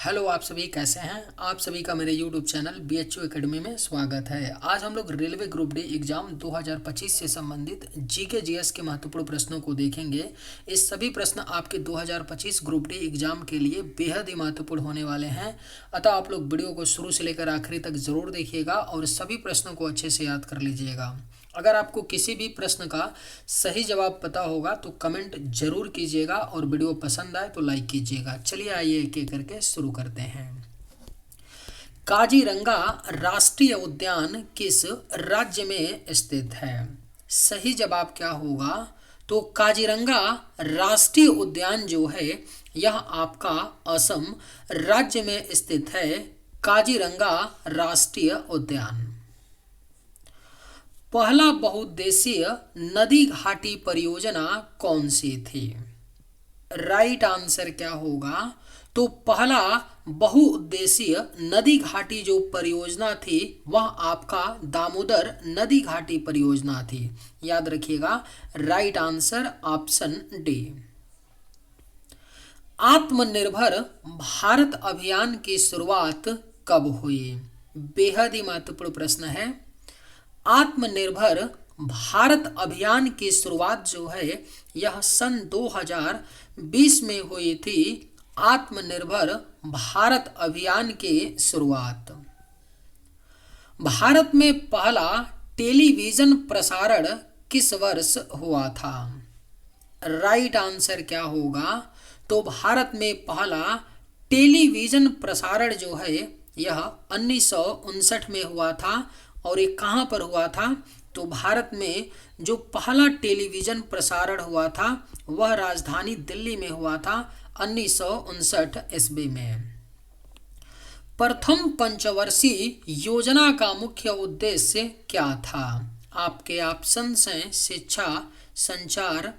Hello, आप सभी कैसे हैं। आप सभी का मेरे यूट्यूब चैनल BHU एकेडमी में स्वागत है। आज हम लोग रेलवे ग्रुप डी एग्जाम 2025 से संबंधित जीके जीएस के महत्वपूर्ण प्रश्नों को देखेंगे। इस सभी प्रश्न आपके 2025 ग्रुप डी एग्जाम के लिए बेहद ही महत्वपूर्ण होने वाले हैं। अतः आप लोग वीडियो को शुरू से लेकर आखिरी तक जरूर देखिएगा और सभी प्रश्नों को अच्छे से याद कर लीजिएगा। अगर आपको किसी भी प्रश्न का सही जवाब पता होगा तो कमेंट जरूर कीजिएगा और वीडियो पसंद आए तो लाइक कीजिएगा। चलिए आइए एक एक करके शुरू करते हैं। काजीरंगा राष्ट्रीय उद्यान किस राज्य में स्थित है? सही जवाब क्या होगा? तो काजीरंगा राष्ट्रीय उद्यान जो है यह आपका असम राज्य में स्थित है। काजीरंगा राष्ट्रीय उद्यान। पहला बहुउद्देशीय नदी घाटी परियोजना कौन सी थी? राइट आंसर क्या होगा? तो पहला बहुउद्देशीय नदी घाटी जो परियोजना थी वह आपका दामोदर नदी घाटी परियोजना थी। याद रखिएगा, राइट आंसर ऑप्शन डी। आत्मनिर्भर भारत अभियान की शुरुआत कब हुई? बेहद ही महत्वपूर्ण प्रश्न है। आत्मनिर्भर भारत अभियान की शुरुआत जो है यह सन 2020 में हुई थी। आत्मनिर्भर भारत अभियान की शुरुआत। भारत में पहला टेलीविजन प्रसारण किस वर्ष हुआ था? राइट आंसर क्या होगा? तो भारत में पहला टेलीविजन प्रसारण जो है यह 1959 में हुआ था। और ये कहाँ पर हुआ था? तो भारत में जो पहला टेलीविजन प्रसारण हुआ था वह राजधानी दिल्ली में हुआ था 1959 ईस्वी में। प्रथम पंचवर्षीय योजना का मुख्य उद्देश्य क्या था? आपके ऑप्शंस हैं शिक्षा, संचार,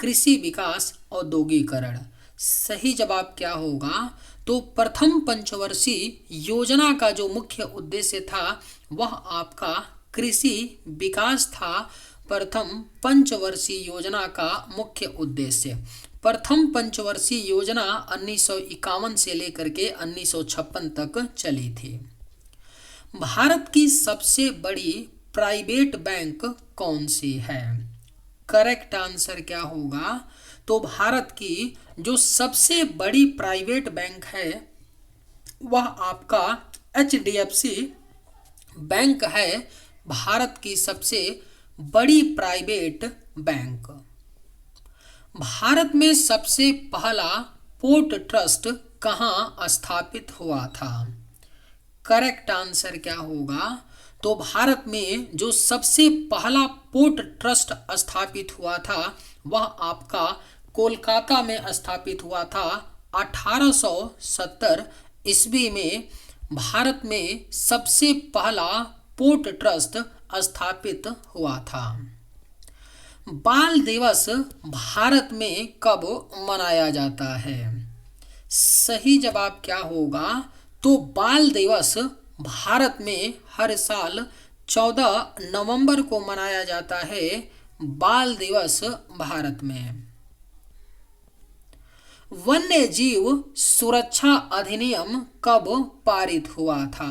कृषि विकास, औद्योगिकरण। सही जवाब क्या होगा? तो प्रथम पंचवर्षीय योजना का जो मुख्य उद्देश्य था वह आपका कृषि विकास था। प्रथम पंचवर्षीय योजना का मुख्य उद्देश्य। प्रथम पंचवर्षीय योजना 1951 से लेकर के 1956 तक चली थी। भारत की सबसे बड़ी प्राइवेट बैंक कौन सी है? करेक्ट आंसर क्या होगा? तो भारत की जो सबसे बड़ी प्राइवेट बैंक है वह आपका HDFC बैंक है। भारत की सबसे बड़ी प्राइवेट बैंक। भारत में सबसे पहला पोर्ट ट्रस्ट कहाँ स्थापित हुआ था? करेक्ट आंसर क्या होगा? तो भारत में जो सबसे पहला पोर्ट ट्रस्ट स्थापित हुआ था वह आपका कोलकाता में स्थापित हुआ था 1870 ईस्वी में। भारत में सबसे पहला पोर्ट ट्रस्ट स्थापित हुआ था। बाल दिवस भारत में कब मनाया जाता है? सही जवाब क्या होगा? तो बाल दिवस भारत में हर साल 14 नवंबर को मनाया जाता है। बाल दिवस भारत में। वन्य जीव सुरक्षा अधिनियम कब पारित हुआ था?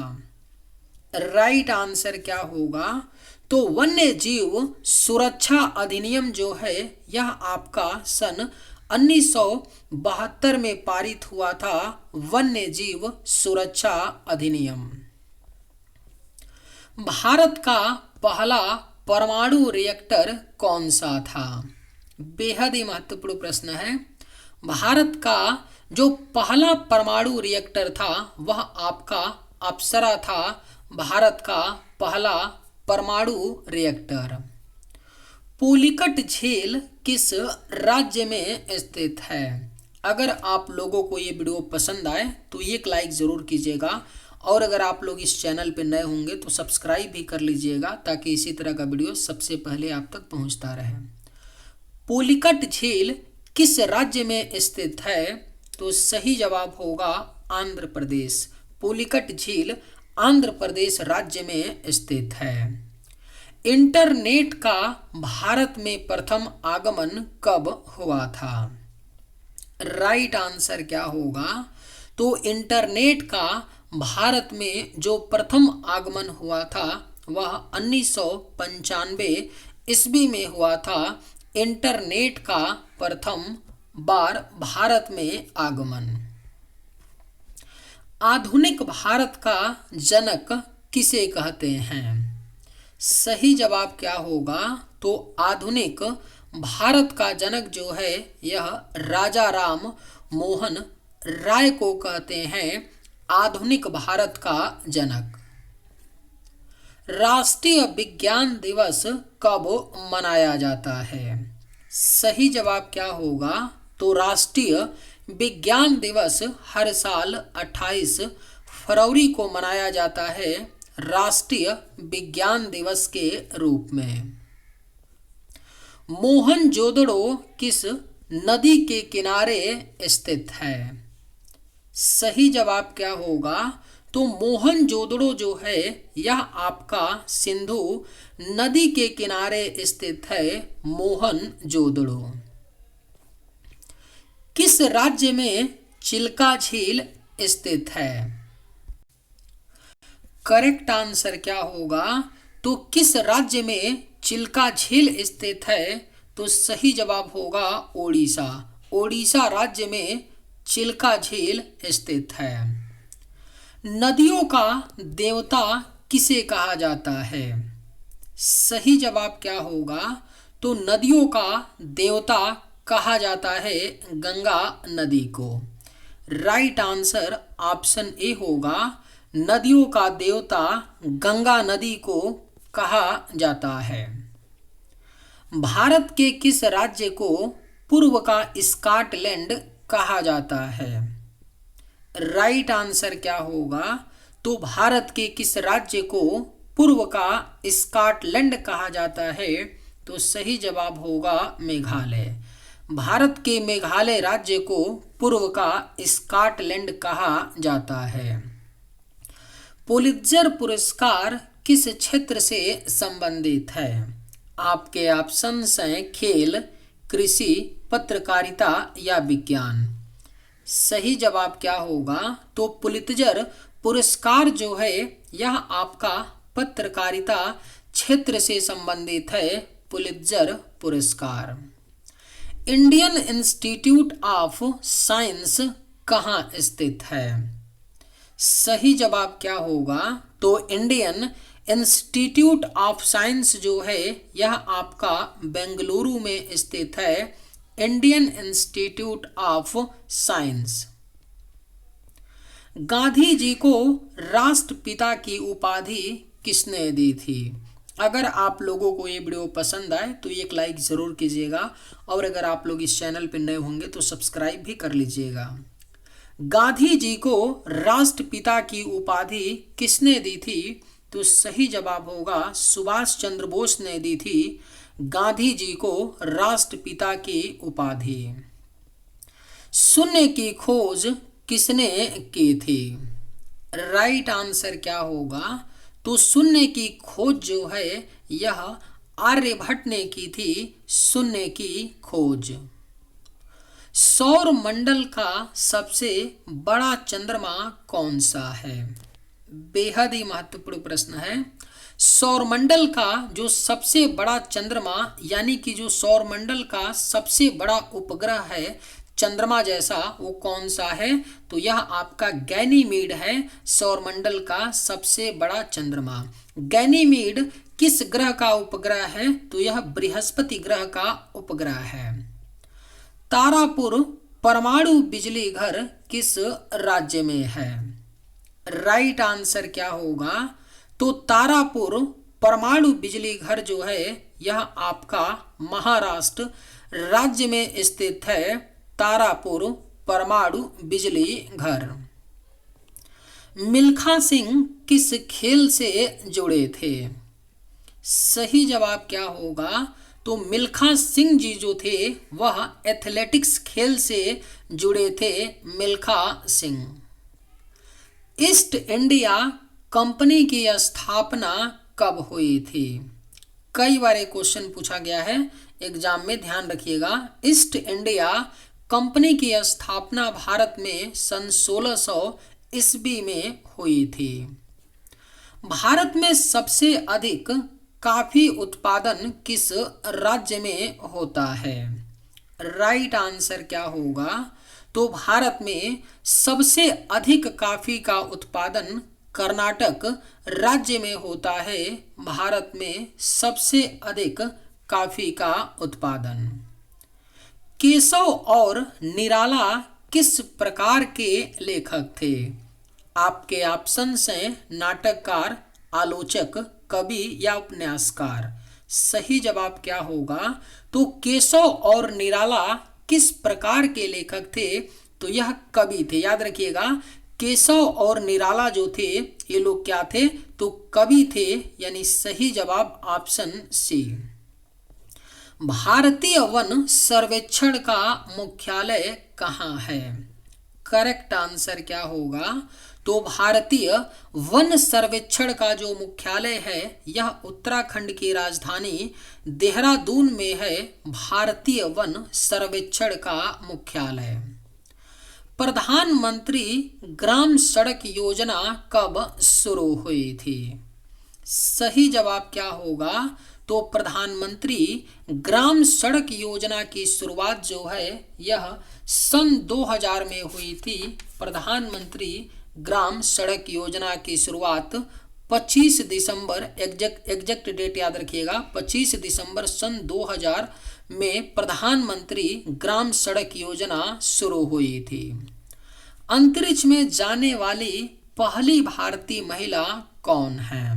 राइट आंसर क्या होगा? तो वन्य जीव सुरक्षा अधिनियम जो है यह आपका सन 1972 में पारित हुआ था। वन्य जीव सुरक्षा अधिनियम। भारत का पहला परमाणु रिएक्टर कौन सा था? बेहद ही महत्वपूर्ण प्रश्न है। भारत का जो पहला परमाणु रिएक्टर था वह आपका अप्सरा था। भारत का पहला परमाणु रिएक्टर। पुलिकट झील किस राज्य में स्थित है? अगर आप लोगों को ये वीडियो पसंद आए तो एक लाइक ज़रूर कीजिएगा और अगर आप लोग इस चैनल पर नए होंगे तो सब्सक्राइब भी कर लीजिएगा ताकि इसी तरह का वीडियो सबसे पहले आप तक पहुंचता रहे। पुलिकट झील किस राज्य में स्थित है? तो सही जवाब होगा आंध्र प्रदेश। पुलिकट झील आंध्र प्रदेश राज्य में स्थित है। इंटरनेट का भारत में प्रथम आगमन कब हुआ था? राइट आंसर क्या होगा? तो इंटरनेट का भारत में जो प्रथम आगमन हुआ था वह 1995 ईस्वी में हुआ था। इंटरनेट का प्रथम बार भारत में आगमन। आधुनिक भारत का जनक किसे कहते हैं? सही जवाब क्या होगा? तो आधुनिक भारत का जनक जो है यह राजा राम मोहन राय को कहते हैं आधुनिक भारत का जनक। राष्ट्रीय विज्ञान दिवस कब मनाया जाता है? सही जवाब क्या होगा? तो राष्ट्रीय विज्ञान दिवस हर साल 28 फरवरी को मनाया जाता है राष्ट्रीय विज्ञान दिवस के रूप में। मोहनजोदड़ो किस नदी के किनारे स्थित है? सही जवाब क्या होगा? तो मोहनजोदड़ो जो है यह आपका सिंधु नदी के किनारे स्थित है मोहनजोदड़ो। किस राज्य में चिल्का झील स्थित है? करेक्ट आंसर क्या होगा? तो किस राज्य में चिल्का झील स्थित है? तो सही जवाब होगा ओडिशा। ओडिशा राज्य में चिल्का झील स्थित है। नदियों का देवता किसे कहा जाता है? सही जवाब क्या होगा? तो नदियों का देवता कहा जाता है गंगा नदी को। राइट आंसर ऑप्शन ए होगा, नदियों का देवता गंगा नदी को कहा जाता है। भारत के किस राज्य को पूर्व का स्कॉटलैंड कहा जाता है? राइट आंसर क्या होगा? तो भारत के किस राज्य को पूर्व का स्कॉटलैंड कहा जाता है? तो सही जवाब होगा मेघालय। भारत के मेघालय राज्य को पूर्व का स्कॉटलैंड कहा जाता है। पुलित्जर पुरस्कार किस क्षेत्र से संबंधित है? आपके ऑप्शंस हैं खेल, कृषि, पत्रकारिता या विज्ञान। सही जवाब क्या होगा? तो पुलित्जर पुरस्कार जो है यह आपका पत्रकारिता क्षेत्र से संबंधित है। पुलित्जर पुरस्कार। इंडियन इंस्टीट्यूट ऑफ साइंस कहाँ स्थित है? सही जवाब क्या होगा? तो इंडियन इंस्टीट्यूट ऑफ साइंस जो है यह आपका बेंगलुरु में स्थित है। Indian Institute of Science. Gandhi ji को राष्ट्रपिता की उपाधि किसने दी थी? अगर आप लोगों को ये वीडियो पसंद आए तो एक लाइक ज़रूर कीजिएगा और अगर आप लोग इस चैनल पर नए होंगे तो सब्सक्राइब भी कर लीजिएगा। गांधी जी को राष्ट्रपिता की उपाधि किसने दी थी? तो सही जवाब होगा सुभाष चंद्र बोस ने दी थी गांधी जी को राष्ट्रपिता की उपाधि। शून्य की खोज किसने की थी? राइट आंसर क्या होगा? तो शून्य की खोज जो है यह आर्यभट्ट ने की थी। शून्य की खोज। सौर मंडल का सबसे बड़ा चंद्रमा कौन सा है? बेहद ही महत्वपूर्ण प्रश्न है। सौरमंडल का जो सबसे बड़ा चंद्रमा यानी कि जो सौरमंडल का सबसे बड़ा उपग्रह है चंद्रमा जैसा, वो कौन सा है? तो यह आपका गैनीमीड है। सौरमंडल का सबसे बड़ा चंद्रमा गैनीमीड किस ग्रह का उपग्रह है? तो यह बृहस्पति ग्रह का उपग्रह है। तारापुर परमाणु बिजली घर किस राज्य में है? राइट आंसर क्या होगा? तो तारापुर परमाणु बिजली घर जो है यह आपका महाराष्ट्र राज्य में स्थित है। तारापुर परमाणु बिजली घर। मिल्खा सिंह किस खेल से जुड़े थे? सही जवाब क्या होगा? तो मिल्खा सिंह जी जो थे वह एथलेटिक्स खेल से जुड़े थे। Milkha Singh. East India company की स्थापना कब हुई थी? कई बार ये क्वेश्चन पूछा गया है एग्जाम में, ध्यान रखिएगा। ईस्ट इंडिया कंपनी की स्थापना भारत में सन 1600 ईस्वी में हुई थी। भारत में सबसे अधिक कॉफी उत्पादन किस राज्य में होता है? राइट आंसर क्या होगा? तो भारत में सबसे अधिक कॉफी का उत्पादन कर्नाटक राज्य में होता है। भारत में सबसे अधिक कॉफी का उत्पादन। केशव और निराला किस प्रकार के लेखक थे? आपके ऑप्शंस हैं नाटककार, आलोचक, कवि या उपन्यासकार। सही जवाब क्या होगा? तो केशव और निराला किस प्रकार के लेखक थे? तो यह कवि थे। याद रखिएगा, केशव और निराला जो थे ये लोग क्या थे? तो कवि थे। यानी सही जवाब ऑप्शन सी। भारतीय वन सर्वेक्षण का मुख्यालय कहाँ है? करेक्ट आंसर क्या होगा? तो भारतीय वन सर्वेक्षण का जो मुख्यालय है यह उत्तराखंड की राजधानी देहरादून में है। भारतीय वन सर्वेक्षण का मुख्यालय। प्रधानमंत्री ग्राम सड़क योजना कब शुरू हुई थी? सही जवाब क्या होगा? तो प्रधानमंत्री ग्राम सड़क योजना की शुरुआत जो है यह सन 2000 में हुई थी। प्रधानमंत्री ग्राम सड़क योजना की शुरुआत 25 दिसंबर, एग्जैक्ट डेट याद रखिएगा, 25 दिसंबर सन 2000 में प्रधानमंत्री ग्राम सड़क योजना शुरू हुई थी। अंतरिक्ष में जाने वाली पहली भारतीय महिला कौन है?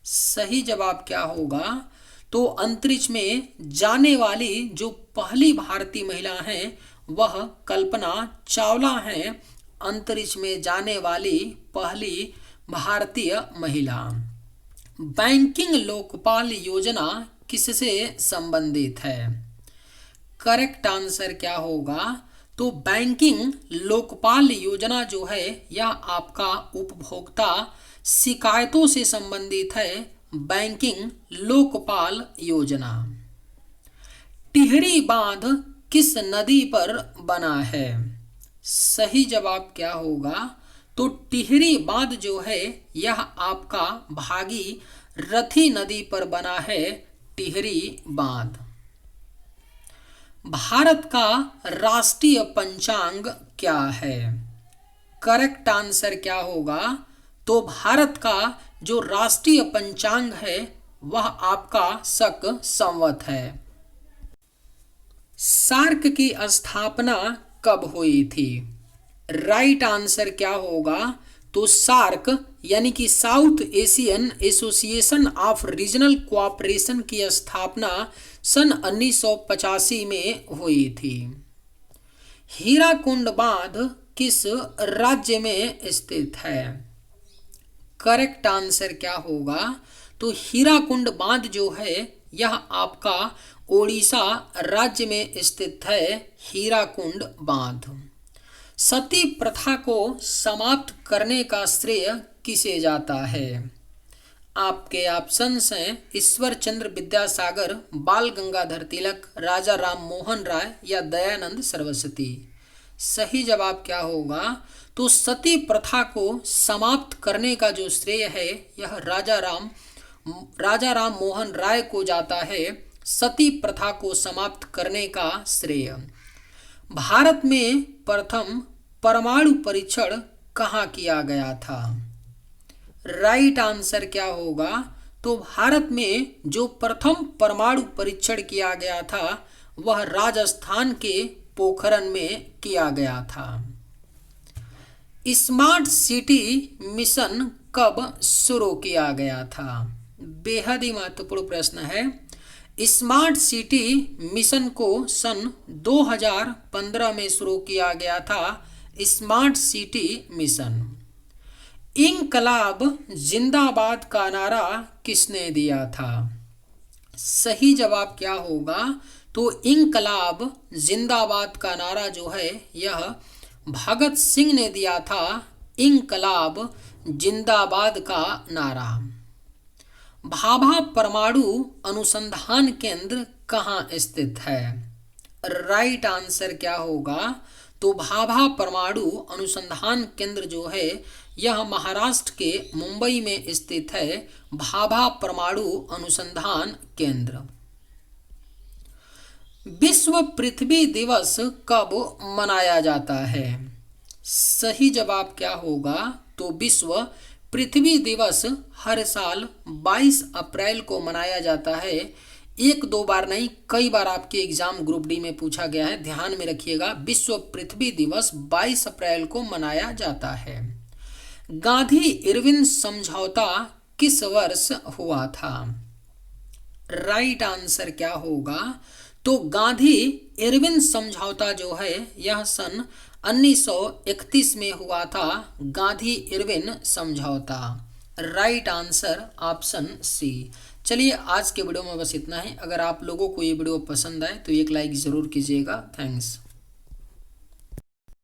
सही जवाब क्या होगा? तो अंतरिक्ष में जाने वाली जो पहली भारतीय महिला हैं वह कल्पना चावला हैं। अंतरिक्ष में जाने वाली पहली भारतीय महिला। बैंकिंग लोकपाल योजना किससे संबंधित है? करेक्ट आंसर क्या होगा? तो बैंकिंग लोकपाल योजना जो है यह आपका उपभोक्ता शिकायतों से संबंधित है। बैंकिंग लोकपाल योजना। टिहरी बांध किस नदी पर बना है? सही जवाब क्या होगा? तो टिहरी बांध जो है यह आपका भागीरथी नदी पर बना है। टिहरी बांध। भारत का राष्ट्रीय पंचांग क्या है? करेक्ट आंसर क्या होगा? तो भारत का जो राष्ट्रीय पंचांग है वह आपका शक संवत है। सार्क की स्थापना कब हुई थी? राइट आंसर क्या होगा? तो सार्क यानी कि south Asian association of regional cooperation की स्थापना सन 1985 में हुई थी। हीराकुंड बांध किस राज्य में स्थित है? करेक्ट आंसर क्या होगा? तो हीराकुंड बांध जो है यह आपका ओडिशा राज्य में स्थित है। हीराकुंड बांध। सती प्रथा को समाप्त करने का श्रेय किसे जाता है? आपके ऑप्शंस हैं ईश्वर चंद्र विद्यासागर, बाल गंगाधर तिलक, राजा राम मोहन राय या दयानंद सरस्वती। सही जवाब क्या होगा? तो सती प्रथा को समाप्त करने का जो श्रेय है यह राजा राम मोहन राय को जाता है। सती प्रथा को समाप्त करने का श्रेय। भारत में प्रथम परमाणु परीक्षण कहाँ किया गया था? राइट आंसर क्या होगा? तो भारत में जो प्रथम परमाणु परीक्षण किया गया था वह राजस्थान के पोखरण में किया गया था। स्मार्ट सिटी मिशन कब शुरू किया गया था? बेहद ही महत्वपूर्ण प्रश्न है। स्मार्ट सिटी मिशन को सन 2015 में शुरू किया गया था। Smart city mission. इंकलाब जिंदाबाद का नारा किसने दिया था? सही जवाब क्या होगा? तो इंकलाब जिंदाबाद का नारा जो है यह भगत सिंह ने दिया था। इंकलाब जिंदाबाद का नारा। भाभा परमाणु अनुसंधान केंद्र कहाँ स्थित है? राइट आंसर क्या होगा? तो भाभा परमाणु अनुसंधान केंद्र जो है यह महाराष्ट्र के मुंबई में स्थित है। भाभा परमाणु अनुसंधान केंद्र। विश्व पृथ्वी दिवस कब मनाया जाता है? सही जवाब क्या होगा? तो विश्व पृथ्वी दिवस हर साल 22 अप्रैल को मनाया जाता है। एक दो बार नहीं, कई बार आपके एग्जाम ग्रुप डी में पूछा गया है, ध्यान में रखिएगा। विश्व पृथ्वी दिवस 22 अप्रैल को मनाया जाता है। गांधी इरविन समझौता किस वर्ष हुआ था? राइट आंसर क्या होगा? तो गांधी इरविन समझौता जो है यह सन 1931 में हुआ था। गांधी इरविन समझौता। Right answer option C. चलिए आज के वीडियो में बस इतना ही। अगर आप लोगों को ये वीडियो पसंद आए तो एक लाइक ज़रूर कीजिएगा। थैंक्स।